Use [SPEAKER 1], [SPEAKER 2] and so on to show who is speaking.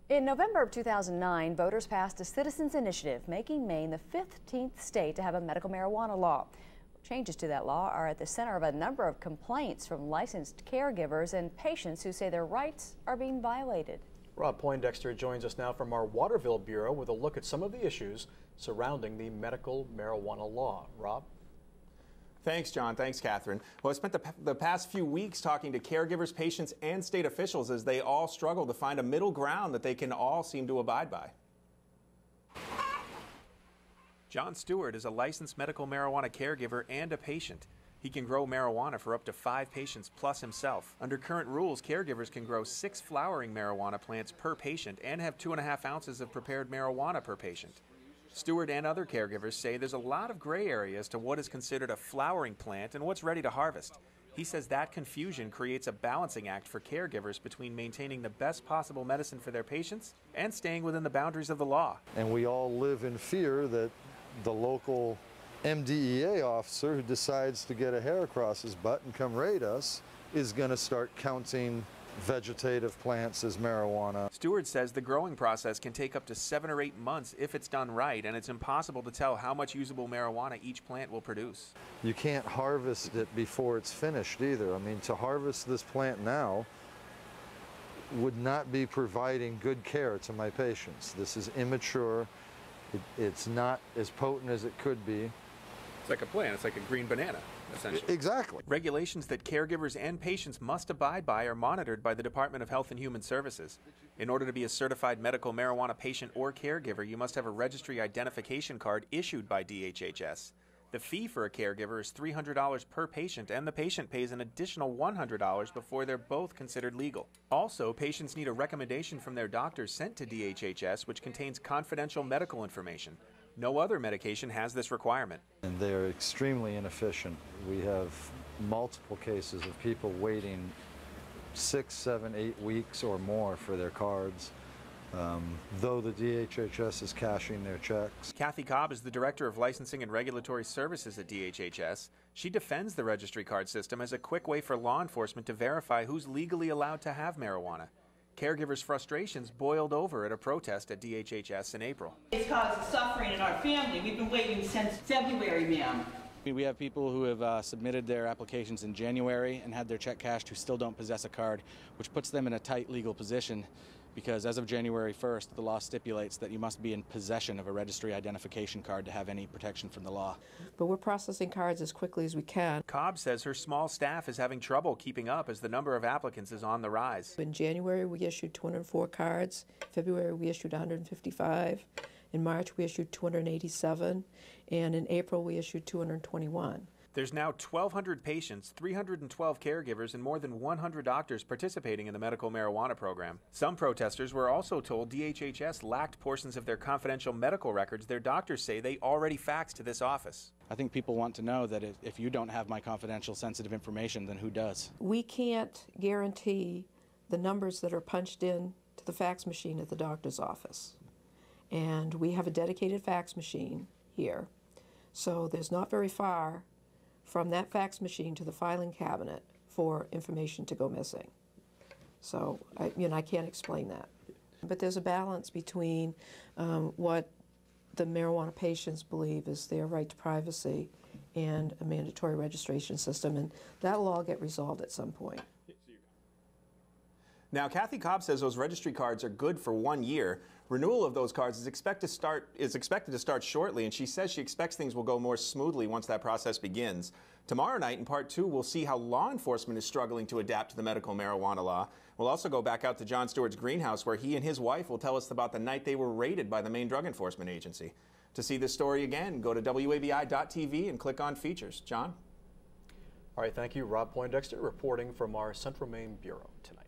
[SPEAKER 1] In November of 2009, voters passed a citizens initiative making Maine the 15th state to have a medical marijuana law. Changes to that law are at the center of a number of complaints from licensed caregivers and patients who say their rights are being violated.
[SPEAKER 2] Rob Poindexter joins us now from our Waterville Bureau with a look at some of the issues surrounding the medical marijuana law. Rob?
[SPEAKER 3] Thanks, John. Thanks, Catherine. Well, I spent the past few weeks talking to caregivers, patients, and state officials as they all struggle to find a middle ground that they can all seem to abide by. John Stewart is a licensed medical marijuana caregiver and a patient. He can grow marijuana for up to 5 patients plus himself. Under current rules, caregivers can grow 6 flowering marijuana plants per patient and have 2.5 ounces of prepared marijuana per patient. Stewart and other caregivers say there's a lot of gray area as to what is considered a flowering plant and what's ready to harvest. He says that confusion creates a balancing act for caregivers between maintaining the best possible medicine for their patients and staying within the boundaries of the law.
[SPEAKER 4] And we all live in fear that the local MDEA officer who decides to get a hair across his butt and come raid us is going to start counting vegetative plants as marijuana.
[SPEAKER 3] Stewart says the growing process can take up to 7 or 8 months if it's done right, and it's impossible to tell how much usable marijuana each plant will produce.
[SPEAKER 4] You can't harvest it before it's finished either. I mean, to harvest this plant now would not be providing good care to my patients. This is immature. It's not as potent as it could be.
[SPEAKER 3] It's like a plant. It's like a green banana, essentially.
[SPEAKER 4] Exactly.
[SPEAKER 3] Regulations that caregivers and patients must abide by are monitored by the Department of Health and Human Services. In order to be a certified medical marijuana patient or caregiver, you must have a registry identification card issued by DHHS. The fee for a caregiver is $300 per patient, and the patient pays an additional $100 before they're both considered legal. Also, patients need a recommendation from their doctor sent to DHHS, which contains confidential medical information. No other medication has this requirement.
[SPEAKER 4] And they're extremely inefficient. We have multiple cases of people waiting 6, 7, 8 weeks or more for their cards, though the DHHS is cashing their checks.
[SPEAKER 3] Kathy Cobb is the Director of Licensing and Regulatory Services at DHHS. She defends the registry card system as a quick way for law enforcement to verify who's legally allowed to have marijuana. Caregivers' frustrations boiled over at a protest at DHHS in April.
[SPEAKER 5] It's caused suffering in our family. We've been waiting since February, ma'am.
[SPEAKER 6] We have people who have submitted their applications in January and had their check cashed who still don't possess a card, which puts them in a tight legal position because as of January 1st, the law stipulates that you must be in possession of a registry identification card to have any protection from the law.
[SPEAKER 7] But we're processing cards as quickly as we can.
[SPEAKER 3] Cobb says her small staff is having trouble keeping up as the number of applicants is on the rise.
[SPEAKER 7] In January, we issued 204 cards. February, we issued 155. In March, we issued 287. And in April, we issued 221.
[SPEAKER 3] There's now 1,200 patients, 312 caregivers, and more than 100 doctors participating in the medical marijuana program. Some protesters were also told DHHS lacked portions of their confidential medical records their doctors say they already faxed to this office.
[SPEAKER 6] I think people want to know that if you don't have my confidential sensitive information, then who does?
[SPEAKER 7] We can't guarantee the numbers that are punched in to the fax machine at the doctor's office. And we have a dedicated fax machine here. So there's not very far from that fax machine to the filing cabinet for information to go missing. So, I can't explain that. But there's a balance between what the marijuana patients believe is their right to privacy and a mandatory registration system, and that'll all get resolved at some point.
[SPEAKER 3] Now, Kathy Cobb says those registry cards are good for 1 year. Renewal of those cards is expected to start shortly, and she says she expects things will go more smoothly once that process begins. Tomorrow night in Part 2, we'll see how law enforcement is struggling to adapt to the medical marijuana law. We'll also go back out to John Stewart's greenhouse, where he and his wife will tell us about the night they were raided by the Maine Drug Enforcement Agency. To see this story again, go to WBAI.tv and click on Features. John?
[SPEAKER 2] All right, thank you. Rob Poindexter reporting from our Central Maine Bureau tonight.